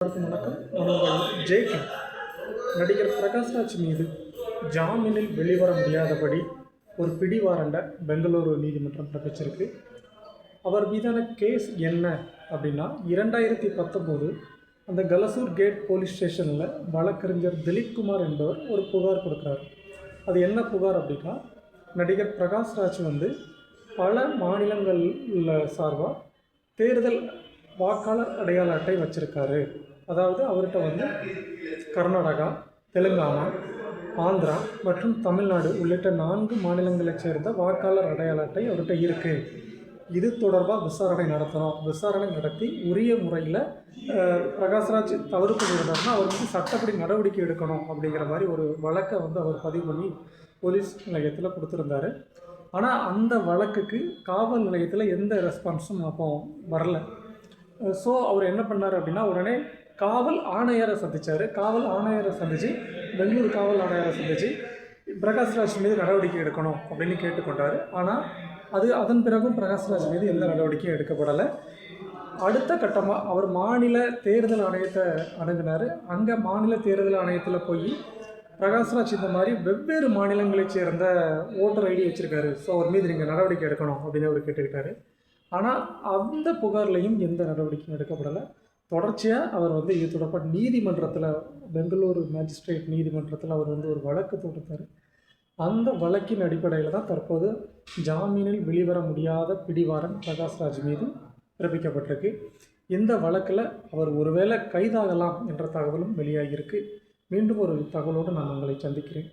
வணக்கம். நான் உங்கள் ஜேகே. நடிகர் பிரகாஷ்ராஜ் மீது ஜாமீனில் வெளிவர முடியாதபடி ஒரு பிடிவாரண்டை பெங்களூரு நீதிமன்றம் பிறப்பிச்சிருக்கு. அவர் மீதான கேஸ் என்ன அப்படின்னா, 2019 அந்த கலசூர் கேட் போலீஸ் ஸ்டேஷனில் வழக்கறிஞர் திலீப்குமார் என்பவர் ஒரு புகார் கொடுக்குறாரு. அது என்ன புகார் அப்படின்னா, நடிகர் பிரகாஷ்ராஜ் பல மாநிலங்களில் சார்பாக தேர்தல் வாக்காளர் அடையாள அட்டை வச்சுருக்காரு. அதாவது அவர்கிட்ட கர்நாடகா, தெலுங்கானா, ஆந்திரா மற்றும் தமிழ்நாடு உள்ளிட்ட 4 மாநிலங்களைச் சேர்ந்த வாக்காளர் அடையாள அட்டை அவர்கிட்ட இருக்குது. இது தொடர்பாக விசாரணை நடத்தணும். விசாரணை நடத்தி உரிய முறையில் பிரகாஷ்ராஜ் தவறு பண்ணியிருந்தாருன்னா அவர் சட்டப்படி நடவடிக்கை எடுக்கணும் அப்படிங்கிற மாதிரி ஒரு வழக்கை அவர் பதிவு பண்ணி போலீஸ் நிலையத்தில் கொடுத்துருந்தாரு. ஆனால் அந்த வழக்குக்கு காவல் நிலையத்தில் எந்த ரெஸ்பான்ஸும் அப்போ வரல. ஸோ அவர் என்ன பண்ணார் அப்படின்னா, உடனே காவல் ஆணையரை சந்தித்தார். காவல் ஆணையரை சந்தித்து பெங்களூரு காவல் ஆணையரை சந்தித்து பிரகாஷ்ராஜ் மீது நடவடிக்கை எடுக்கணும் அப்படின்னு கேட்டுக்கொண்டார். ஆனால் அதன் பிறகும் பிரகாஷ்ராஜ் மீது எந்த நடவடிக்கையும் எடுக்கப்படலை. அடுத்த கட்டமாக அவர் மாநில தேர்தல் ஆணையத்தை அணுகினார். அங்கே மாநில தேர்தல் ஆணையத்தில் போய் பிரகாஷ்ராஜ் இந்த மாதிரி வெவ்வேறு மாநிலங்களைச் சேர்ந்த ஓட்டர் ஐடி வச்சுருக்காரு, ஸோ அவர் மீது நீங்கள் நடவடிக்கை எடுக்கணும் அப்படின்னு அவர் கேட்டுக்கிட்டார். ஆனால் அந்த புகார்லையும் எந்த நடவடிக்கையும் எடுக்கப்படலை. தொடர்ச்சியாக அவர் இது தொடர்பாக நீதிமன்றத்தில், பெங்களூரு மேஜிஸ்ட்ரேட் நீதிமன்றத்தில் அவர் ஒரு வழக்கு தொடுத்தார். அந்த வழக்கின் அடிப்படையில் தான் தற்போது ஜாமீனில் வெளிவர முடியாத பிடிவாரண்ட் பிரகாஷ்ராஜ் மீது பிறப்பிக்கப்பட்டிருக்கு. இந்த வழக்கில் அவர் ஒருவேளை கைதாகலாம் என்ற தகவலும் வெளியாகியிருக்கு. மீண்டும் ஒரு தகவலோடு நான் உங்களை சந்திக்கிறேன்.